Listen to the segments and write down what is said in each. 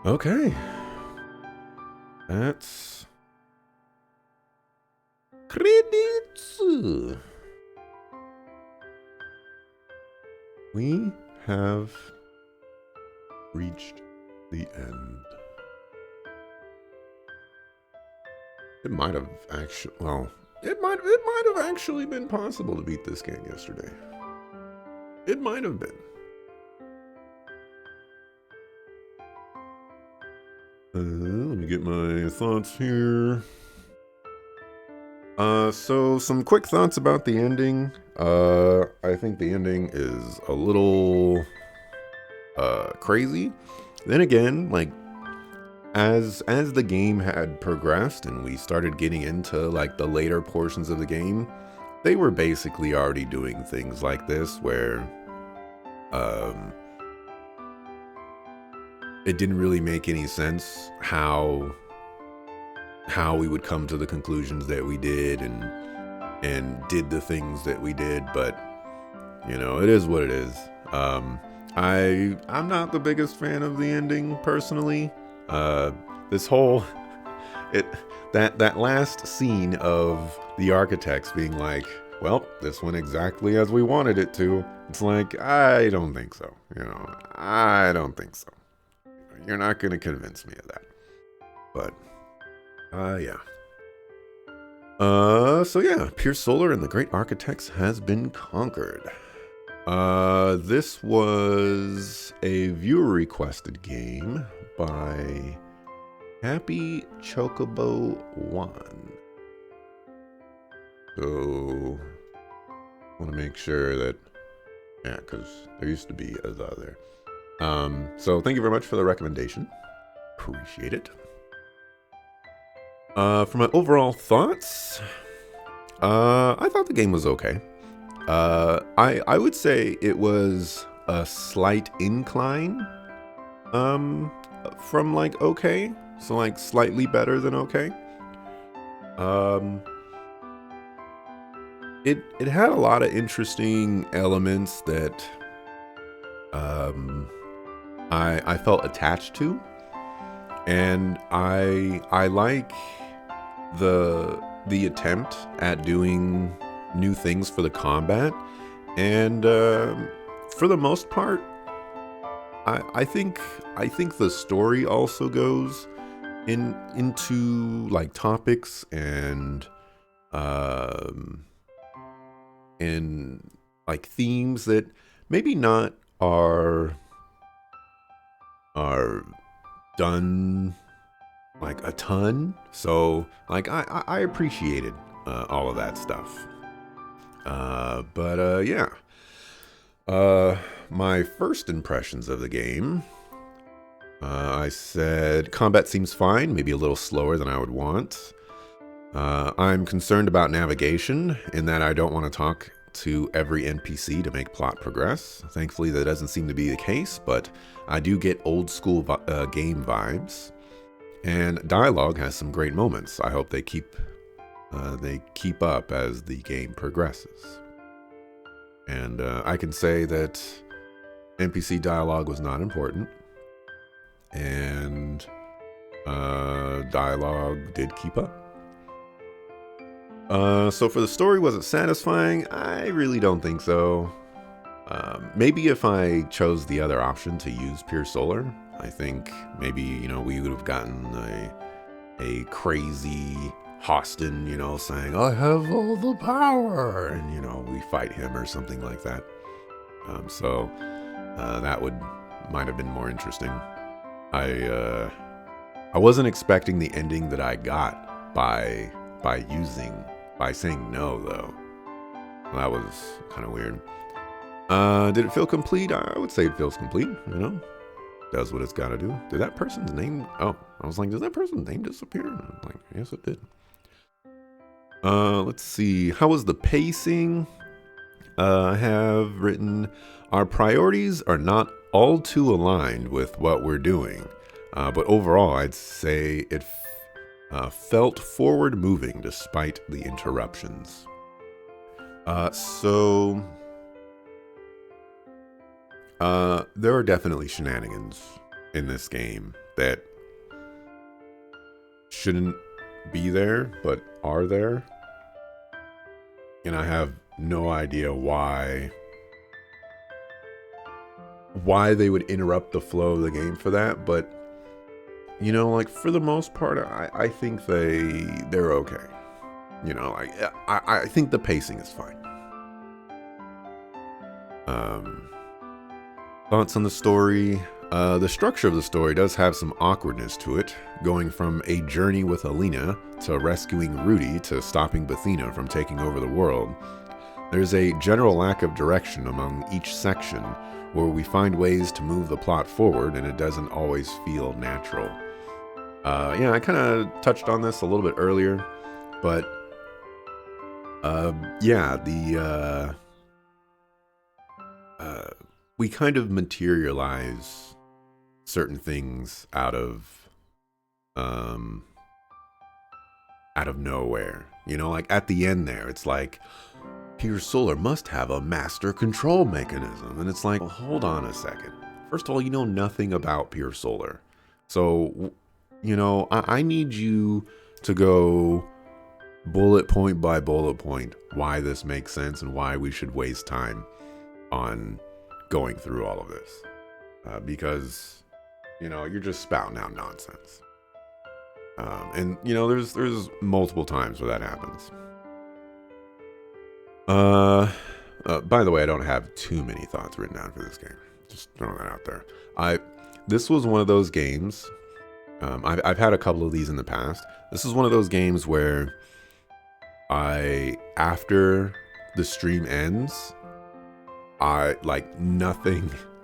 Okay. That's credits. We have reached the end. It might have actually, well, it might have actually been possible to beat this game yesterday. It might have been. Let me get my thoughts here. So some quick thoughts about the ending. I think the ending is a little crazy. Then again, like as the game had progressed and we started getting into like the later portions of the game, they were basically already doing things like this where it didn't really make any sense how we would come to the conclusions that we did and did the things that we did, but you know, it is what it is. I'm not the biggest fan of the ending personally. This whole that last scene of the architects being like, well, this went exactly as we wanted it to. It's like, I don't think so. You know, I don't think so. You're not going to convince me of that. But, yeah. So yeah, Pier Solar and the Great Architects has been conquered. This was a viewer-requested game by Happy Chocobo 1. So, I want to make sure that, yeah, because there used to be a there. So thank you very much for the recommendation. Appreciate it. For my overall thoughts, I thought the game was okay. I would say it was a slight incline, from like okay, so like slightly better than okay. It had a lot of interesting elements that I felt attached to, and I like the attempt at doing new things for the combat, and for the most part, I think the story also goes into like topics and like themes that maybe not are done like a ton. So like I appreciated all of that stuff. But yeah. My first impressions of the game, I said combat seems fine, maybe a little slower than I would want. I'm concerned about navigation in that I don't want to talk to every NPC to make plot progress. Thankfully, that doesn't seem to be the case, but I do get old school game vibes. And dialogue has some great moments. I hope they keep up as the game progresses. And I can say that NPC dialogue was not important, and dialogue did keep up. So for the story, was it satisfying? I really don't think so. Maybe if I chose the other option to use Pier Solar, I think maybe, you know, we would have gotten a crazy Hostin, you know, saying, I have all the power, and, you know, we fight him or something like that. So that might have been more interesting. I wasn't expecting the ending that I got by saying no, though. That was kind of weird. Did it feel complete? I would say it feels complete, you know? Does what it's got to do. Did that person's name... Oh, I was like, did that person's name disappear? And I was like, yes, it did. Let's see. How was the pacing? I have written, our priorities are not all too aligned with what we're doing. But overall, I'd say it felt forward moving despite the interruptions. So there are definitely shenanigans in this game. that shouldn't be there, but are there. And I have no idea why they would interrupt the flow of the game for that, but you know, like for the most part, I think they're okay. You know, like I think the pacing is fine. Thoughts on the story? The structure of the story does have some awkwardness to it, going from a journey with Alina to rescuing Rudy to stopping Bethina from taking over the world. There's a general lack of direction among each section, where we find ways to move the plot forward, and it doesn't always feel natural. Yeah, I kind of touched on this a little bit earlier, but yeah, we kind of materialize certain things out of nowhere. You know, like at the end there, it's like, Pier Solar must have a master control mechanism. And it's like, well, hold on a second. First of all, you know nothing about Pier Solar. So, you know, I need you to go bullet point by bullet point why this makes sense and why we should waste time on going through all of this. Because, you know, you're just spouting out nonsense. And, you know, there's multiple times where that happens. By the way, I don't have too many thoughts written down for this game. Just throwing that out there. This was one of those games. I've had a couple of these in the past. This is one of those games where after the stream ends,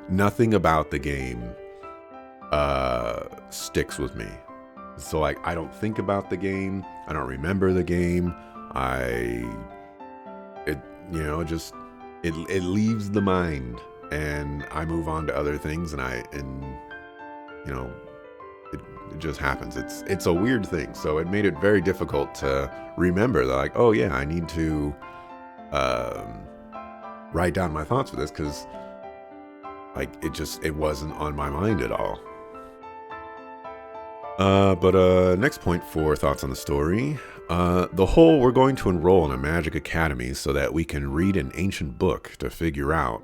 nothing about the game sticks with me. So like, I don't think about the game. I don't remember the game. It leaves the mind, and I move on to other things, and you know, it just happens. It's a weird thing. So it made it very difficult to remember that, like, oh yeah, I need to write down my thoughts for this, because like it wasn't on my mind at all. But next point for thoughts on the story. We're going to enroll in a magic academy so that we can read an ancient book to figure out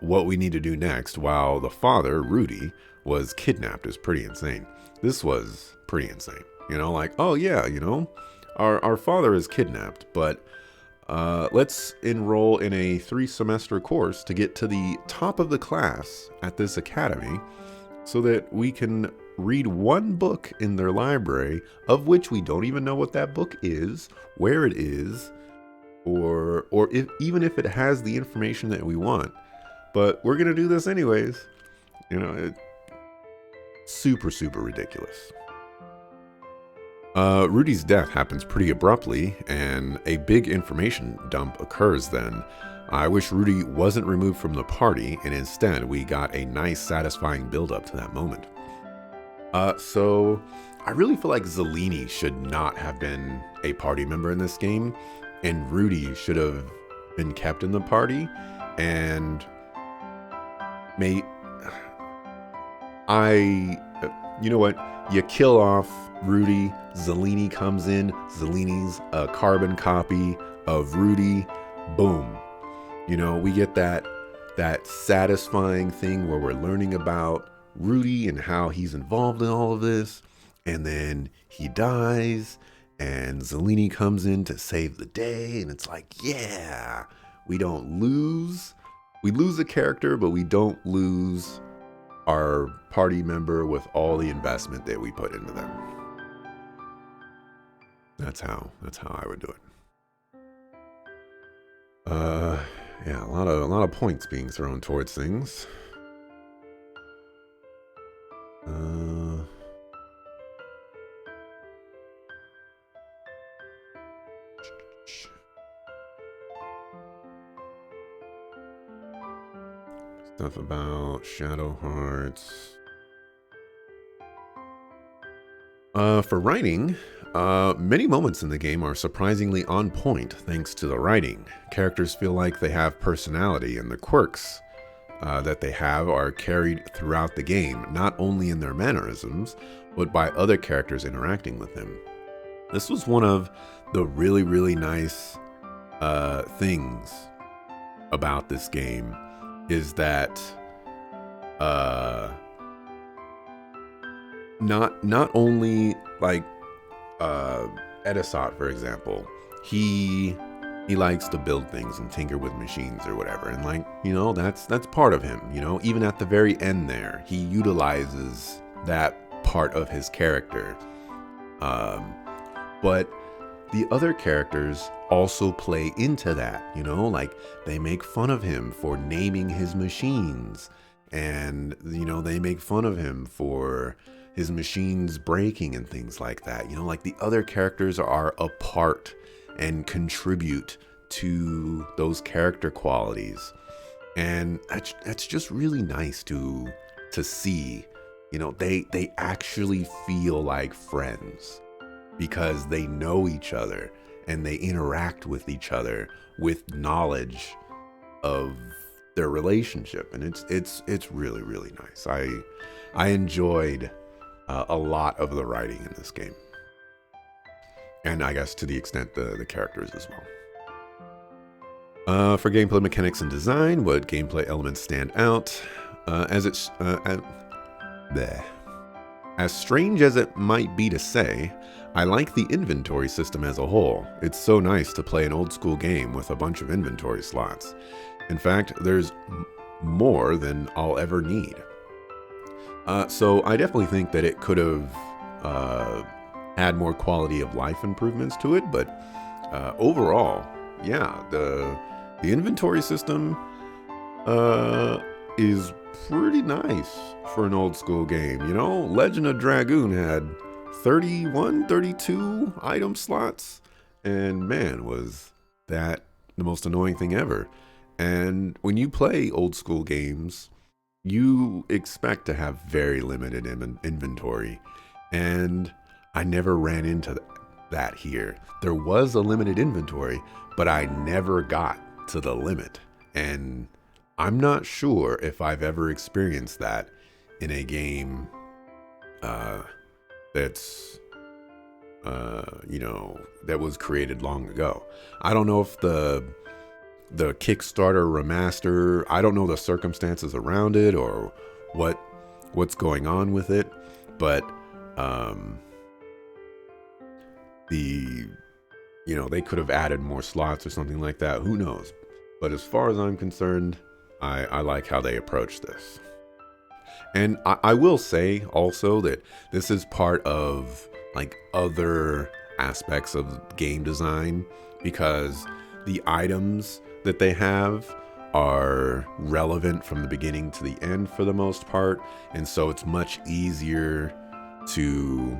what we need to do next, while the father, Rudy, was kidnapped, is pretty insane. This was pretty insane. You know, like, oh yeah, you know, our father is kidnapped, but let's enroll in a 3-semester course to get to the top of the class at this academy so that we can read one book in their library, of which we don't even know what that book is, where it is, or even if it has the information that we want. But we're gonna do this anyways. You know, super ridiculous. Rudy's death happens pretty abruptly, and a big information dump occurs then. I wish Rudy wasn't removed from the party, and instead we got a nice, satisfying build-up to that moment. So I really feel like Zelini should not have been a party member in this game, and Rudy should have been kept in the party, and you know what? You kill off Rudy, Zelini comes in, Zelini's a carbon copy of Rudy, boom. You know, we get that satisfying thing where we're learning about Rudy and how he's involved in all of this, and then he dies, and Zelini comes in to save the day, and it's like, yeah, we lose a character, but we don't lose our party member with all the investment that we put into them. That's how I would do it. Yeah, a lot of points being thrown towards things. Stuff about Shadow Hearts. For writing, many moments in the game are surprisingly on point thanks to the writing. Characters feel like they have personality, and the quirks that they have are carried throughout the game, not only in their mannerisms, but by other characters interacting with him. This was one of the really, really nice things about this game, is that not only like Edisot, for example, he likes to build things and tinker with machines or whatever, and like, you know, that's part of him, you know. Even at the very end there, he utilizes that part of his character. But the other characters also play into that, you know, like they make fun of him for naming his machines, and, you know, they make fun of him for his machines breaking and things like that. You know, like the other characters are a part and contribute to those character qualities. And that's just really nice to see. You know, they actually feel like friends because they know each other and they interact with each other with knowledge of their relationship. And it's really, really nice. I enjoyed a lot of the writing in this game, and I guess to the extent the characters as well. For gameplay mechanics and design, what gameplay elements stand out? As strange as it might be to say, I like the inventory system as a whole. It's so nice to play an old school game with a bunch of inventory slots. In fact, there's more than I'll ever need. So I definitely think that it could have had more quality of life improvements to it, but overall, yeah, the inventory system is pretty nice for an old school game. You know, Legend of Dragoon had 32 item slots, and man, was that the most annoying thing ever. And when you play old school games, you expect to have very limited inventory, and I never ran into that here. There was a limited inventory, but I never got to the limit, and I'm not sure if I've ever experienced that in a game that's you know, that was created long ago. I don't know if the Kickstarter remaster, I don't know the circumstances around it or what's going on with it, but you know, they could have added more slots or something like that. Who knows? But as far as I'm concerned, I like how they approach this. And I will say also that this is part of like other aspects of game design, because the items that they have are relevant from the beginning to the end for the most part, and so it's much easier to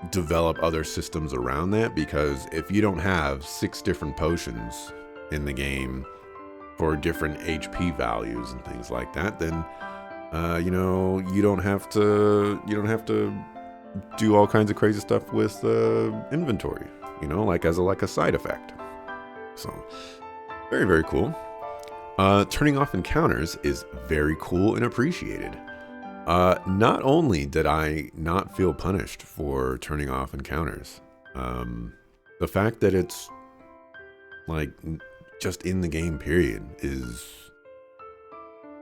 develop other systems around that, because if you don't have 6 different potions in the game for different HP values and things like that, then you know, you don't have to do all kinds of crazy stuff with inventory, you know, like as a side effect. So very, very cool. Turning off encounters is very cool and appreciated. Not only did I not feel punished for turning off encounters, the fact that it's like just in the game period is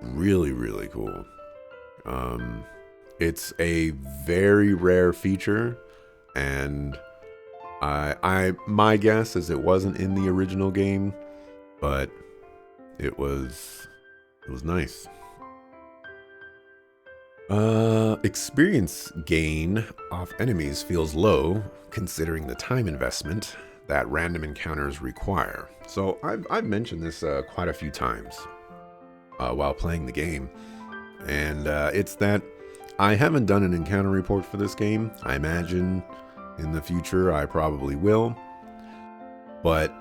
really, really cool. It's a very rare feature, and my guess is it wasn't in the original game, but it was nice. Experience gain off enemies feels low considering the time investment that random encounters require. So I've mentioned this quite a few times while playing the game, and it's that I haven't done an encounter report for this game. I imagine in the future I probably will, but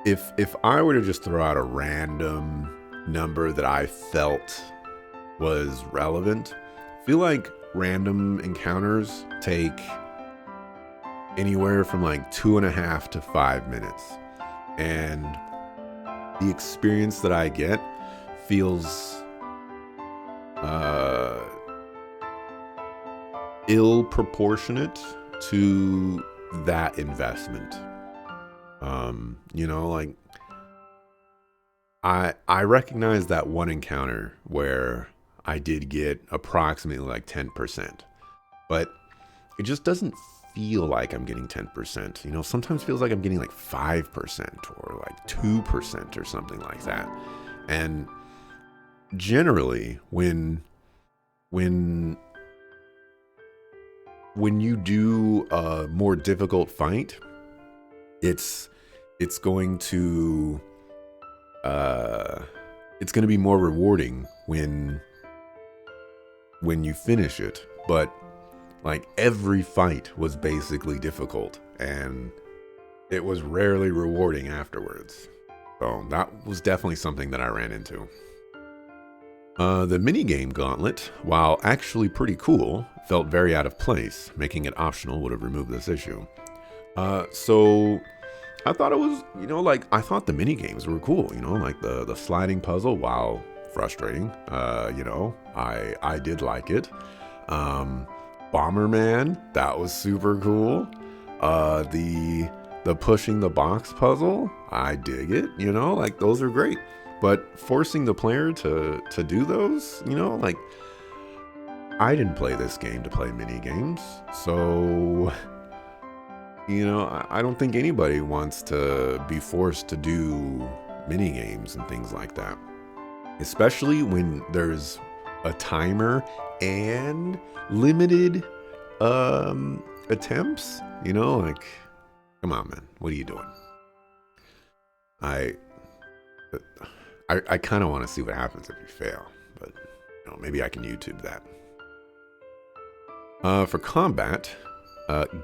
if I were to just throw out a random number that I felt was relevant, I feel like random encounters take anywhere from like 2.5 to 5 minutes. And the experience that I get feels ill proportionate to that investment. Like I recognize that one encounter where I did get approximately like 10%, but it just doesn't feel like I'm getting 10%. Sometimes feels like I'm getting like 5% or like 2% or something like that. And generally when you do a more difficult fight, it's going to be more rewarding when you finish it. But like every fight was basically difficult, and it was rarely rewarding afterwards. So that was definitely something that I ran into. The minigame gauntlet, while actually pretty cool, felt very out of place. Making it optional would have removed this issue. So I thought it was, I thought the minigames were cool, like the sliding puzzle, while frustrating, I did like it. Bomberman, that was super cool. The pushing the box puzzle, I dig it, those are great. But forcing the player to do those, I didn't play this game to play mini games, so I don't think anybody wants to be forced to do mini games and things like that, especially when there's a timer and limited attempts. Come on, man, what are you doing? I kind of want to see what happens if you fail, but maybe I can YouTube that. For combat,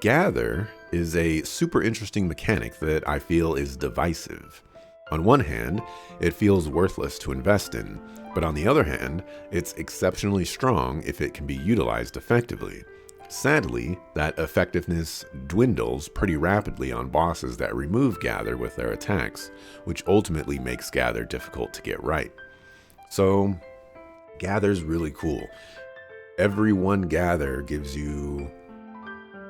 Gather is a super interesting mechanic that I feel is divisive. On one hand, it feels worthless to invest in, but on the other hand, it's exceptionally strong if it can be utilized effectively. Sadly, that effectiveness dwindles pretty rapidly on bosses that remove Gather with their attacks, which ultimately makes Gather difficult to get right. So, Gather's really cool. Every one Gather gives you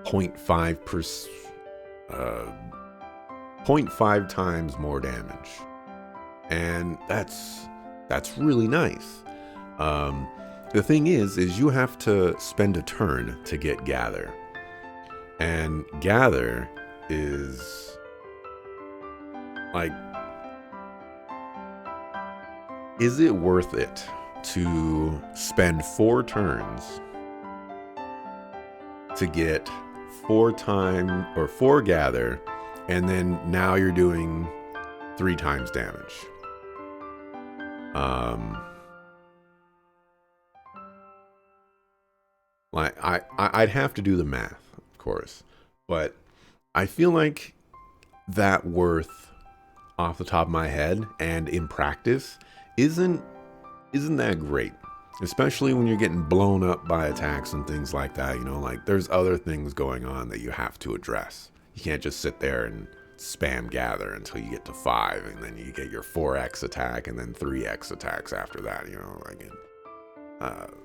0.5 times more damage, and that's really nice. The thing is you have to spend a turn to get Gather, and Gather is like, is it worth it to spend 4 turns to get 4 Gather, and then now you're doing 3 times damage? I'd have to do the math, of course, but I feel like that worth off the top of my head and in practice isn't that great, especially when you're getting blown up by attacks and things like that. There's other things going on that you have to address. You can't just sit there and spam Gather until you get to 5, and then you get your 4x attack and then 3x attacks after that.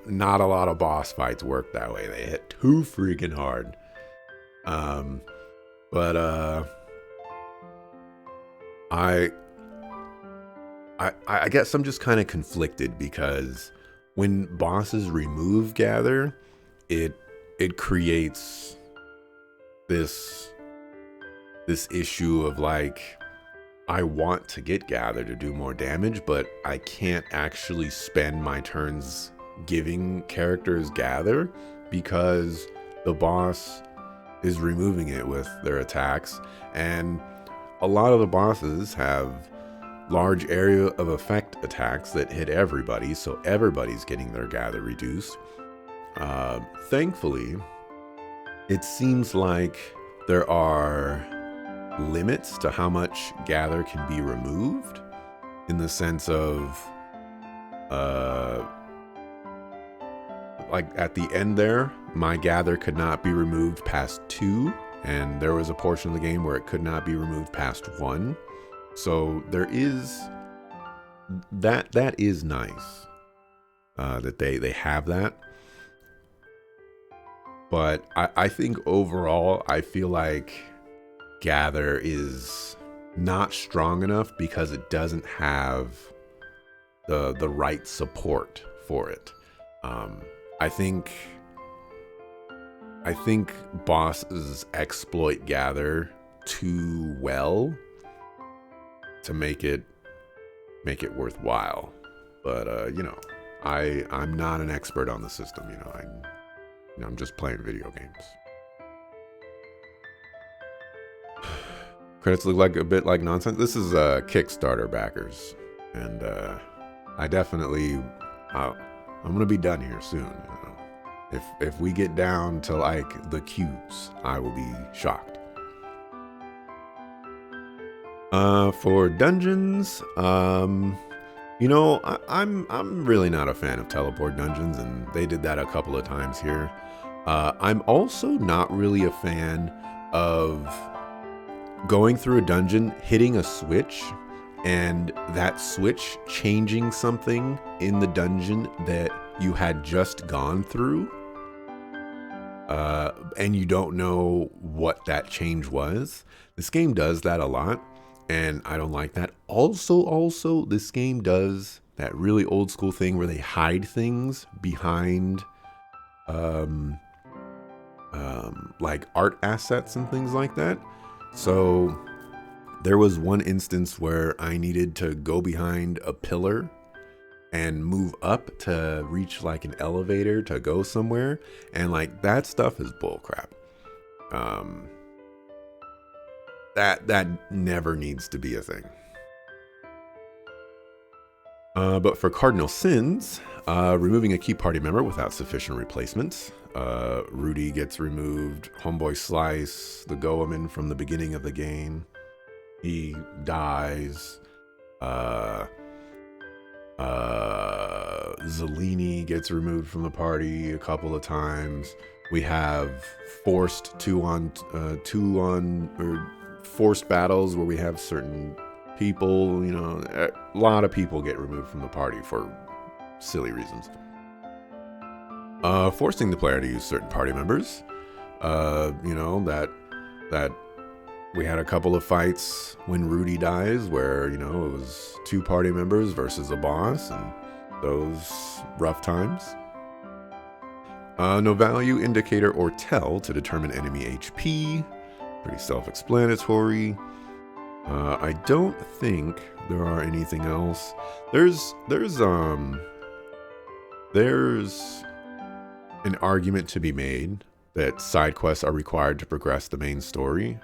Not a lot of boss fights work that way. They hit too freaking hard. But I guess I'm just kind of conflicted, because when bosses remove Gather, it creates this issue of like, I want to get Gather to do more damage, but I can't actually spend my turns giving characters Gather because the boss is removing it with their attacks. And a lot of the bosses have large area of effect attacks that hit everybody, so everybody's getting their Gather reduced. Thankfully, it seems like there are limits to how much Gather can be removed, in the sense of like at the end there, my Gather could not be removed past 2, and there was a portion of the game where it could not be removed past 1. So there is that is nice that they have that. But I think overall, I feel like Gather is not strong enough because it doesn't have the right support for it. I think bosses exploit Gather too well to make it worthwhile. But I'm not an expert on the system. I'm just playing video games. Credits look like a bit like nonsense. This is Kickstarter backers, and I definitely I'm gonna be done here soon. If we get down to like the cubes, I will be shocked. For dungeons, I'm really not a fan of teleport dungeons, and they did that a couple of times here. I'm also not really a fan of going through a dungeon, hitting a switch, and that switch changing something in the dungeon that you had just gone through, and you don't know what that change was. This game does that a lot, and I don't like that. Also, this game does that really old school thing where they hide things behind like art assets and things like that. So there was one instance where I needed to go behind a pillar and move up to reach like an elevator to go somewhere, and like that stuff is bullcrap. That never needs to be a thing. But for cardinal sins, removing a key party member without sufficient replacements. Rudy gets removed. Homeboy Slice, the Goeman from the beginning of the game, he dies. Zellini gets removed from the party a couple of times. We have forced forced battles where we have certain people, a lot of people get removed from the party for silly reasons. Forcing the player to use certain party members. That we had a couple of fights when Rudy dies where, it was 2 party members versus a boss, and those rough times. No value indicator or tell to determine enemy HP. Pretty self-explanatory. I don't think there are anything else. There's an argument to be made that side quests are required to progress the main story,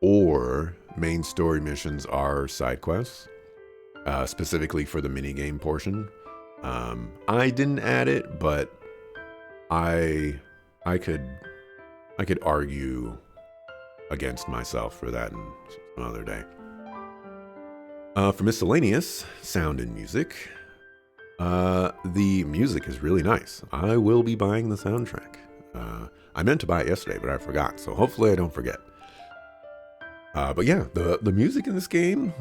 or main story missions are side quests, specifically for the minigame portion. I didn't add it, but I could argue against myself for that some other day. For miscellaneous, sound and music. The music is really nice. I will be buying the soundtrack. I meant to buy it yesterday, but I forgot, so hopefully I don't forget. But yeah, the music in this game,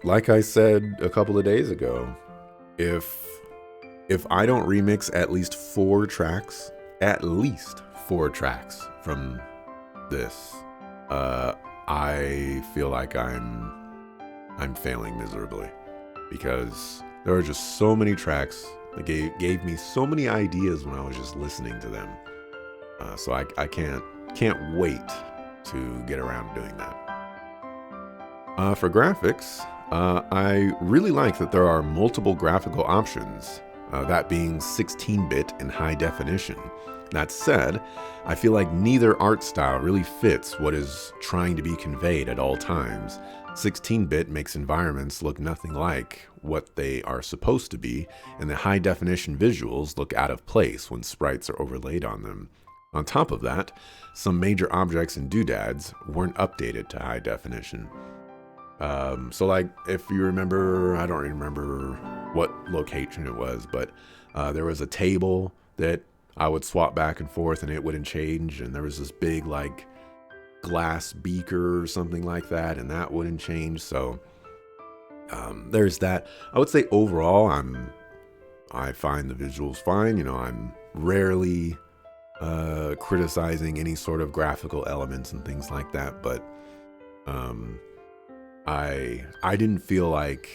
like I said a couple of days ago, if I don't remix at least 4 tracks from this, I feel like I'm failing miserably, because there are just so many tracks that gave me so many ideas when I was just listening to them. So I can't wait to get around to doing that. For graphics, I really like that there are multiple graphical options, that being 16-bit and high definition. That said, I feel like neither art style really fits what is trying to be conveyed at all times. 16-bit makes environments look nothing like what they are supposed to be, and the high-definition visuals look out of place when sprites are overlaid on them. On top of that, some major objects and doodads weren't updated to high definition. So like, if you remember, I don't remember what location it was, but there was a table that I would swap back and forth and it wouldn't change, and there was this big like glass beaker or something like that, and that wouldn't change. So There's that. I would say overall, I find the visuals fine. You know, I'm rarely criticizing any sort of graphical elements and things like that, but I didn't feel like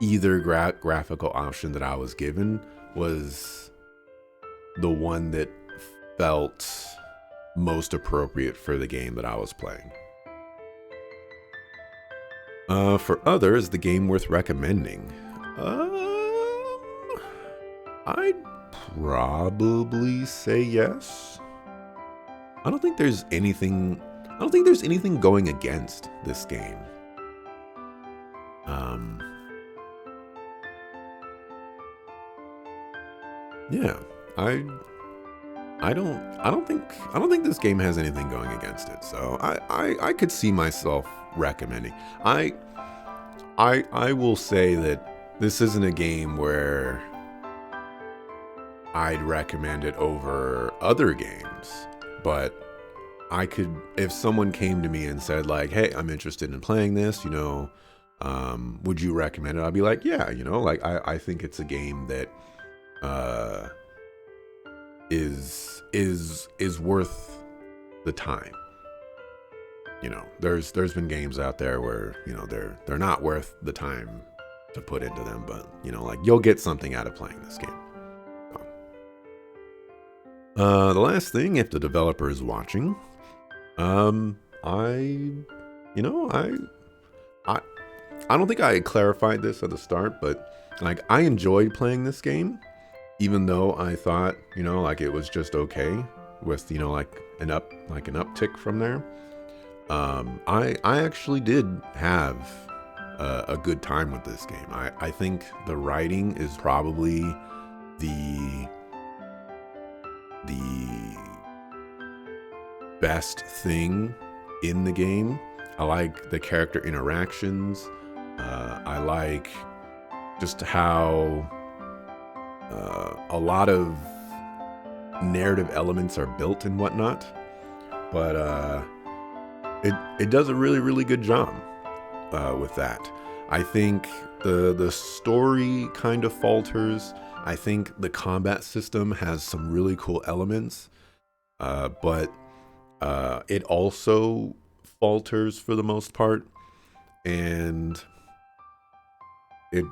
either graphical option that I was given was the one that felt most appropriate for the game that I was playing. For others, the game worth recommending. I'd probably say yes. I don't think there's anything going against this game. Yeah, I don't think this game has anything going against it. So I could see myself recommending. I will say that this isn't a game where I'd recommend it over other games, but I could, if someone came to me and said like, "Hey, I'm interested in playing this, you know, would you recommend it?" I'd be like, "Yeah, you know, like I think it's a game that is worth the time." You know, there's been games out there where, you know, they're not worth the time to put into them, but you know, like you'll get something out of playing this game. The last thing, if the developer is watching, I don't think I clarified this at the start, but like I enjoyed playing this game, even though I thought, you know, like it was just okay with, you know, like an uptick from there. I actually did have a good time with this game. I think the writing is probably the best thing in the game. I like the character interactions. I like just how a lot of narrative elements are built and whatnot. But it does a really good job with that. I think the story kind of falters. I think the combat system has some really cool elements, but it also falters for the most part, and it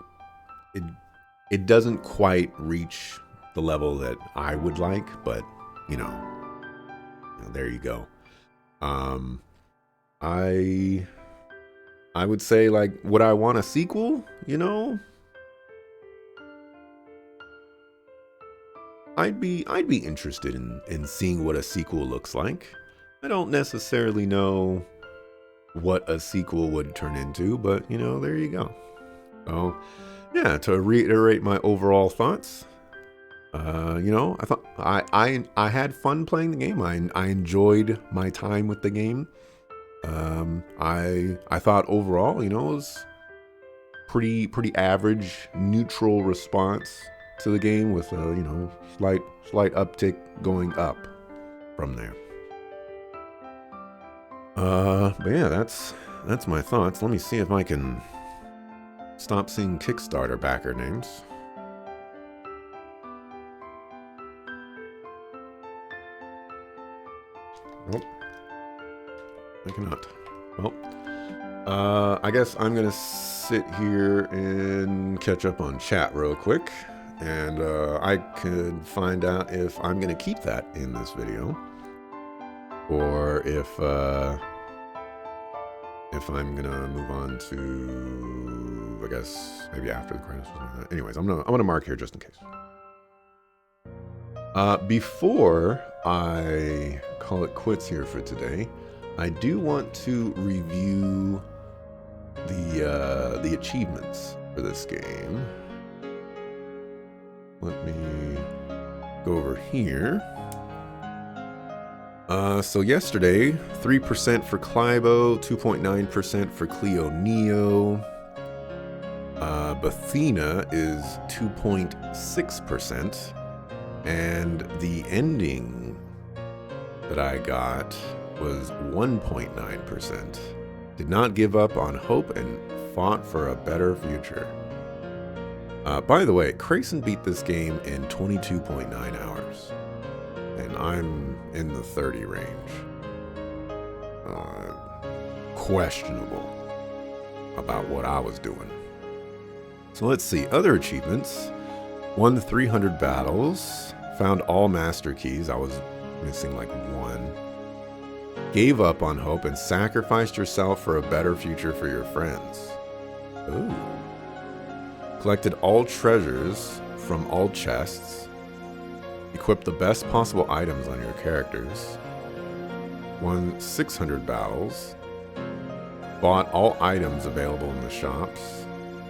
doesn't quite reach the level that I would like. But you know, there you go. I would say, like, would I want a sequel? You know, I'd be interested in seeing what a sequel looks like. I don't necessarily know what a sequel would turn into, but you know, there you go. So yeah, to reiterate my overall thoughts, you know, I thought I had fun playing the game. I enjoyed my time with the game. I thought overall, you know, it was pretty average, neutral response to the game with a, you know, slight uptick going up from there. But yeah, that's my thoughts. Let me see if I can stop seeing Kickstarter backer names. Nope. I cannot. Well, I guess I'm gonna sit here and catch up on chat real quick, and I could find out if I'm gonna keep that in this video, or if I'm gonna move on to, I guess maybe after the credits. Anyways, I'm gonna mark here just in case. Before I call it quits here for today, I do want to review the achievements for this game. Let me go over here. So yesterday, 3% for Clibo, 2.9% for Clio Neo. Bathina is 2.6%. And the ending that I got was 1.9%. Did not give up on hope and fought for a better future. By the way, Crayson beat this game in 22.9 hours. And I'm in the 30 range. Questionable about what I was doing. So let's see. Other achievements. Won 300 battles. Found all master keys. I was missing like one. Gave up on hope and sacrificed yourself for a better future for your friends. Ooh. Collected all treasures from all chests. Equipped the best possible items on your characters. Won 600 battles. Bought all items available in the shops.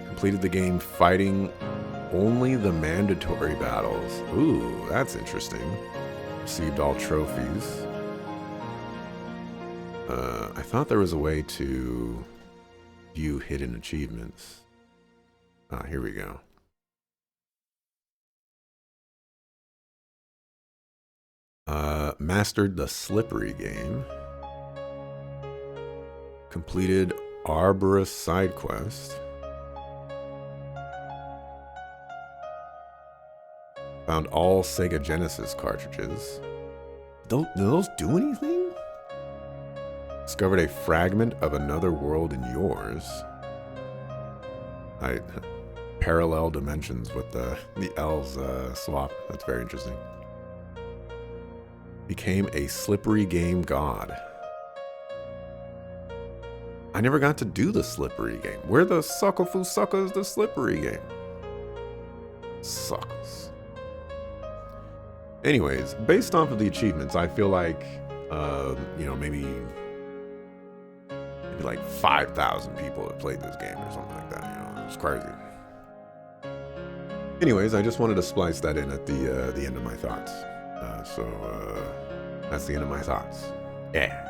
Completed the game fighting only the mandatory battles. Ooh, that's interesting. Received all trophies. I thought there was a way to view hidden achievements. Here we go. Mastered the slippery game. Completed Arborist side quest. Found all Sega Genesis cartridges. Do those do anything? Discovered a fragment of another world in yours. Parallel dimensions with the L's swap. That's very interesting. Became a slippery game god. I never got to do the slippery game. Where the suckerfoo suckers the slippery game? Suckers. Anyways, based off of the achievements, I feel like, maybe like 5,000 people have played this game or something like that. It's crazy. Anyways, I just wanted to splice that in at the end of my thoughts. So that's the end of my thoughts. Yeah.